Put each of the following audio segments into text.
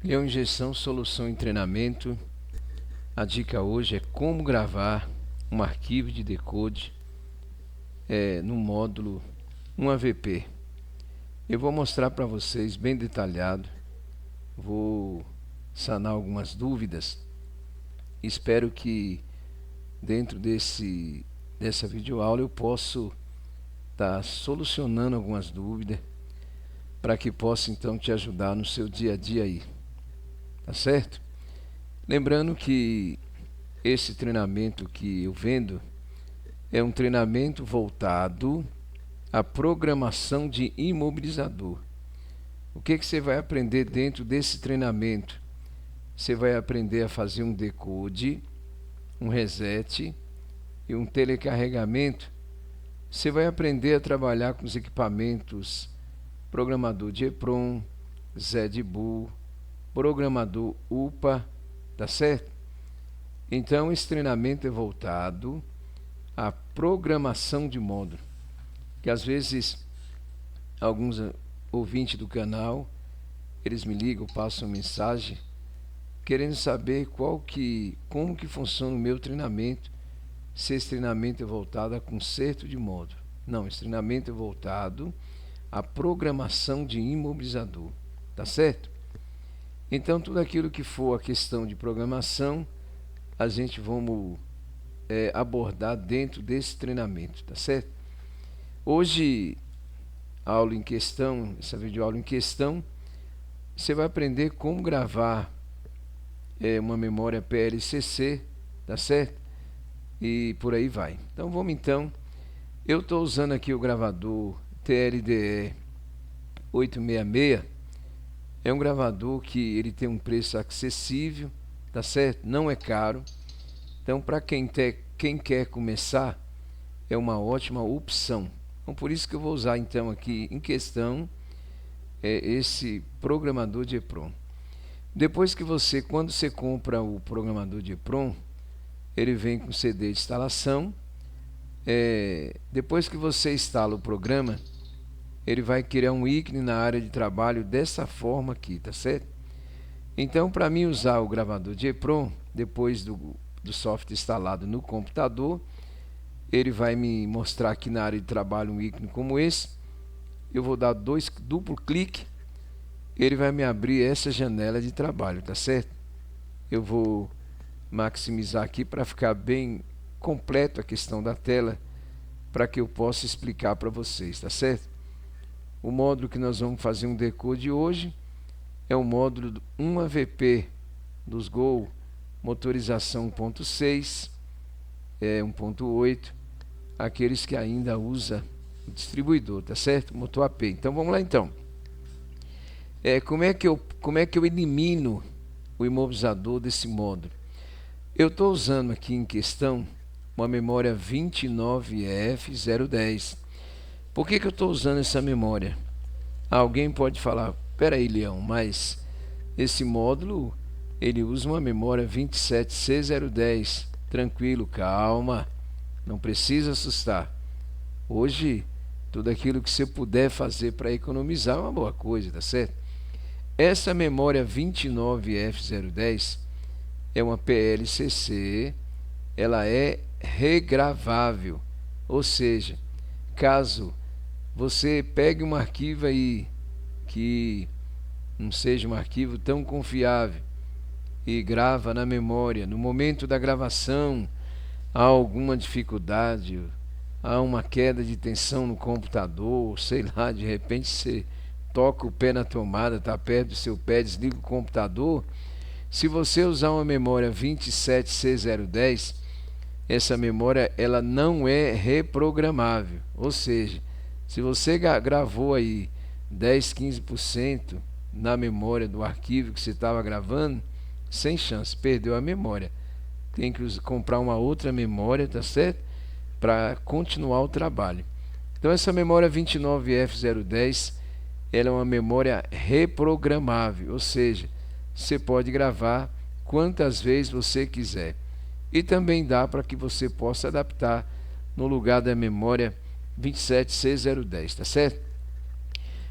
Leão Injeção, solução em treinamento. A dica hoje é como gravar um arquivo de decode no módulo 1AVP. Eu vou mostrar para vocês bem detalhado, vou sanar algumas dúvidas. Espero que dentro dessa videoaula eu possa estar solucionando algumas dúvidas para que possa então te ajudar no seu dia a dia aí, tá certo? Lembrando que esse treinamento que eu vendo é um treinamento voltado à programação de imobilizador. O que você vai aprender dentro desse treinamento? Você vai aprender a fazer um decode, um reset e um telecarregamento. Você vai aprender a trabalhar com os equipamentos programador de EEPROM, ZBool, programador UPA, tá certo? Então esse treinamento é voltado à programação de módulo, que às vezes alguns ouvintes do canal, eles me ligam, passam mensagem querendo saber como que funciona o meu treinamento, se esse treinamento é voltado a conserto de módulo. Não, esse treinamento é voltado à programação de imobilizador, tá certo? Então tudo aquilo que for a questão de programação, a gente vamos abordar dentro desse treinamento, tá certo? Hoje, a aula em questão, essa videoaula em questão, você vai aprender como gravar uma memória PLCC, tá certo? E por aí vai. Então vamos então. Eu estou usando aqui o gravador TLDE 866. É um gravador que ele tem um preço acessível, tá certo? Não é caro. Então para quem quer começar, é uma ótima opção. Então por isso que eu vou usar então aqui em questão esse programador de EEPROM. Depois que quando você compra o programador de EEPROM, ele vem com CD de instalação. Depois que você instala o programa, ele vai criar um ícone na área de trabalho dessa forma aqui, tá certo? Então, para mim usar o gravador de EEPROM, depois do software instalado no computador, ele vai me mostrar aqui na área de trabalho um ícone como esse. Eu vou dar duplo clique, ele vai me abrir essa janela de trabalho, tá certo? Eu vou maximizar aqui para ficar bem completo a questão da tela, para que eu possa explicar para vocês, tá certo? O módulo que nós vamos fazer um decode hoje é o módulo 1AVP dos Gol, motorização 1.6, 1.8, aqueles que ainda usam o distribuidor, tá certo? Motor AP. Então vamos lá então. Como é que eu elimino o imobilizador desse módulo? Eu estou usando aqui em questão uma memória 29F010. Por que eu estou usando essa memória? Alguém pode falar, peraí Leão, mas esse módulo ele usa uma memória 27C010. Tranquilo, calma, não precisa assustar. Hoje, tudo aquilo que você puder fazer para economizar é uma boa coisa, tá certo? Essa memória 29F010 é uma PLCC, ela é regravável, ou seja, caso você pegue um arquivo aí que não seja um arquivo tão confiável e grava na memória, no momento da gravação há alguma dificuldade, há uma queda de tensão no computador, sei lá, de repente você toca o pé na tomada, está perto do seu pé, desliga o computador. Se você usar uma memória 27C010, essa memória ela não é reprogramável, ou seja, se você gravou aí 10, 15% na memória do arquivo que você estava gravando, sem chance, perdeu a memória. Tem que comprar uma outra memória, tá certo? Para continuar o trabalho. Então essa memória 29F010, ela é uma memória reprogramável, ou seja, você pode gravar quantas vezes você quiser. E também dá para que você possa adaptar no lugar da memória 27C010, tá certo?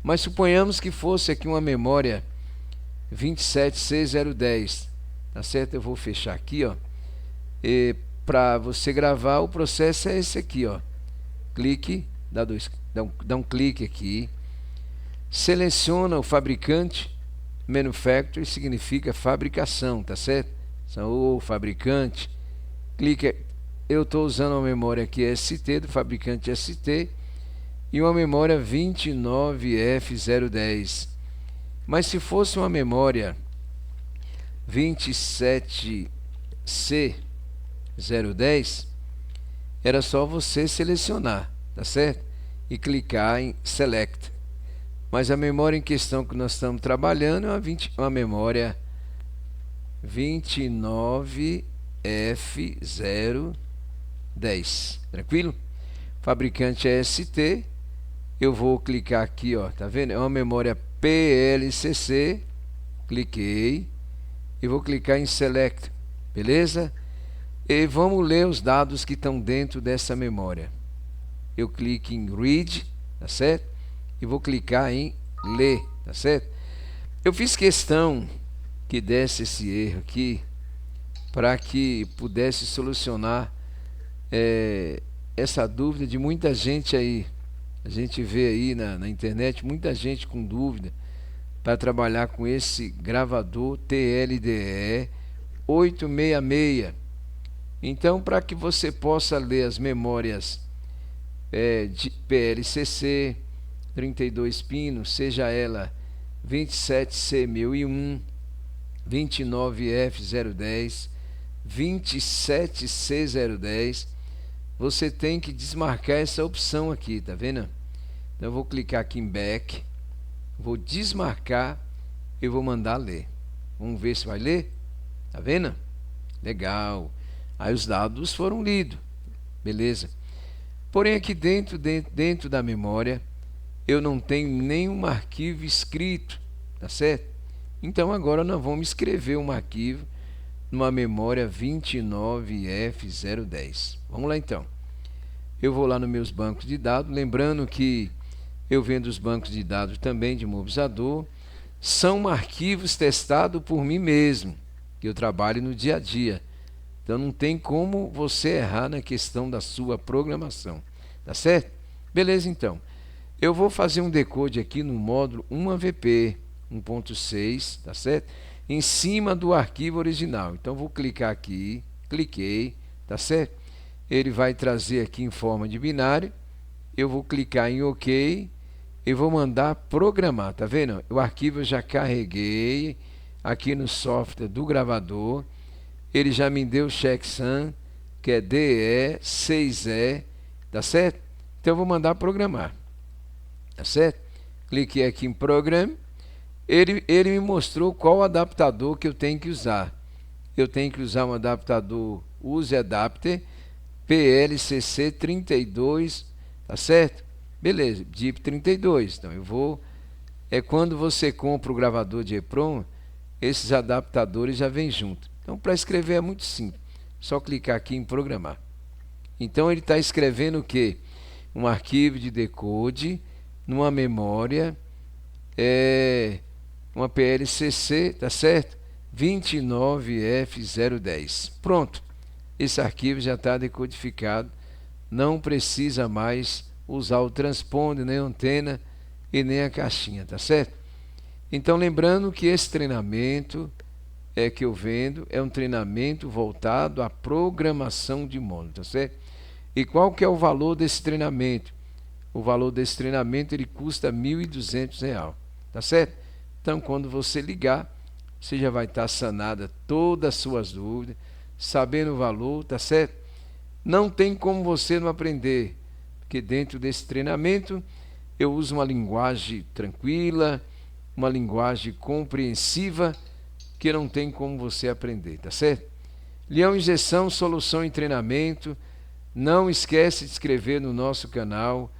Mas suponhamos que fosse aqui uma memória 27610, tá certo? Eu vou fechar aqui, ó. E para você gravar, o processo é esse aqui, ó. Clique, dá um clique aqui, seleciona o fabricante. Manufacturer significa fabricação, tá certo? O fabricante, clica. Eu estou usando uma memória aqui ST, do fabricante ST, e uma memória 29F010. Mas se fosse uma memória 27C010, era só você selecionar, tá certo? E clicar em Select. Mas a memória em questão que nós estamos trabalhando é uma memória 29F010. Tranquilo? Fabricante é ST. Eu vou clicar aqui, ó, tá vendo? É uma memória PLCC. Cliquei e vou clicar em Select. Beleza? E vamos ler os dados que estão dentro dessa memória. Eu clico em Read, tá certo? E vou clicar em Ler, tá certo? Eu fiz questão que desse esse erro aqui para que pudesse solucionar essa dúvida de muita gente aí. A gente vê aí na internet muita gente com dúvida para trabalhar com esse gravador TLDE 866. Então, para que você possa ler as memórias de PLCC 32 pinos, seja ela 27C1001, 29F010, 27C010, você tem que desmarcar essa opção aqui, tá vendo? Então eu vou clicar aqui em Back, vou desmarcar e vou mandar ler. Vamos ver se vai ler? Tá vendo? Legal. Aí os dados foram lidos. Beleza. Porém aqui dentro da memória eu não tenho nenhum arquivo escrito, tá certo? Então agora nós vamos escrever um arquivo numa memória 29F010. Vamos lá então. Eu vou lá nos meus bancos de dados, lembrando que eu vendo os bancos de dados também de mobilizador, são arquivos testados por mim mesmo, que eu trabalho no dia a dia. Então não tem como você errar na questão da sua programação, tá certo? Beleza então. Eu vou fazer um decode aqui no módulo 1AVP 1.6, tá certo? Em cima do arquivo original. Então vou clicar aqui, cliquei, tá certo? Ele vai trazer aqui em forma de binário. Eu vou clicar em OK e vou mandar programar, tá vendo? O arquivo eu já carreguei aqui no software do gravador. Ele já me deu o checksum, que é DE6E, tá certo? Então eu vou mandar programar. Tá certo? Cliquei aqui em Program. Ele me mostrou qual adaptador que eu tenho que usar. Eu tenho que usar um adaptador Use Adapter PLCC 32, tá certo? Beleza, DIP 32. Então eu vou... quando você compra o gravador de EEPROM, esses adaptadores já vêm junto. Então para escrever é muito simples. Só clicar aqui em Programar. Então ele está escrevendo o quê? Um arquivo de decode numa memória, uma PLCC, tá certo? 29F010. Pronto. Esse arquivo já está decodificado. Não precisa mais usar o transponder, nem a antena e nem a caixinha, tá certo? Então lembrando que esse treinamento que eu vendo é um treinamento voltado à programação de módulo, tá certo? E qual que é o valor desse treinamento? O valor desse treinamento ele custa R$ 1.200, tá certo? Então quando você ligar, você já vai estar sanada todas as suas dúvidas, sabendo o valor, tá certo? Não tem como você não aprender, porque dentro desse treinamento eu uso uma linguagem tranquila, uma linguagem compreensiva, que não tem como você aprender, tá certo? Leão Injeção, solução em treinamento. Não esquece de inscrever no nosso canal,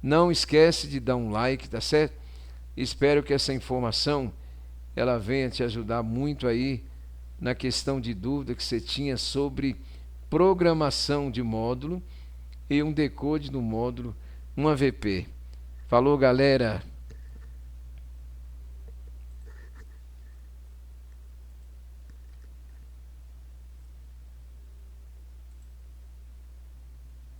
não esquece de dar um like, tá certo? Espero que essa informação ela venha te ajudar muito aí na questão de dúvida que você tinha sobre programação de módulo e um decode no módulo 1AVP. Falou, galera!